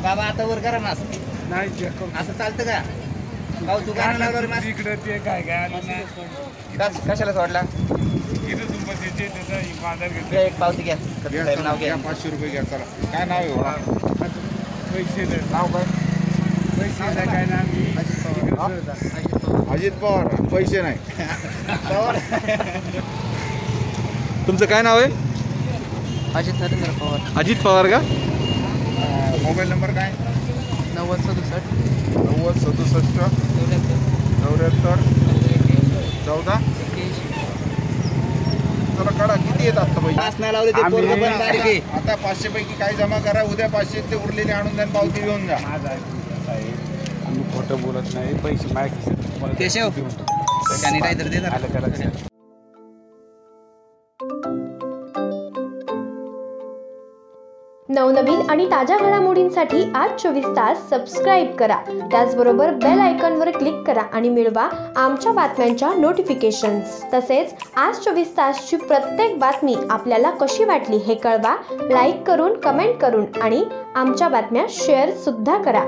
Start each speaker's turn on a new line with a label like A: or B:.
A: बाबा आता वर करा मास
B: नाही
A: असं चालतं का भाऊ तू काय लावलं मास
B: इकडे ते काय
A: कशाला सोडला
B: इथं तुमचं ते बाजार घेतलं
A: एक पावती घ्या नाव घ्या
C: 500 रुपये घ्या चला काय नाव आहे
B: पैसे
C: नाव काय
B: पैसे काय नाव
C: अजित पवार पैसे नाही
D: तुमचं काय नाव आहे?
E: अजित नरेंद्र पवार.
D: अजित पवार का?
C: मोबाईल नंबर काय
E: 9067
C: 9067 74 14 चला काढा किती येत आता पैसे
A: मास नाही लावले ते पोरगं पण बारीक आहे.
C: आता 500 पैकी काय जमा करा उद्या 500 ते उरलेले आणून द्या पावती घेऊन जा
B: आम्ही खोटं बोलत नाही पैसे माहिती
A: केशव त्याने काहीतरी देतात
F: नवनवीन आणि ताज्या घडामोडींसाठी आज 24 तास सबस्क्राईब करा. त्याचबरोबर बेल आयकॉनवर क्लिक करा आणि मिळवा आमच्या बातम्यांच्या नोटिफिकेशन्स. तसेच आज 24 तासची प्रत्येक बातमी आपल्याला कशी वाटली हे कळवा. लाईक करून, कमेंट करून आणि आमच्या बातम्या शेअर सुद्धा करा.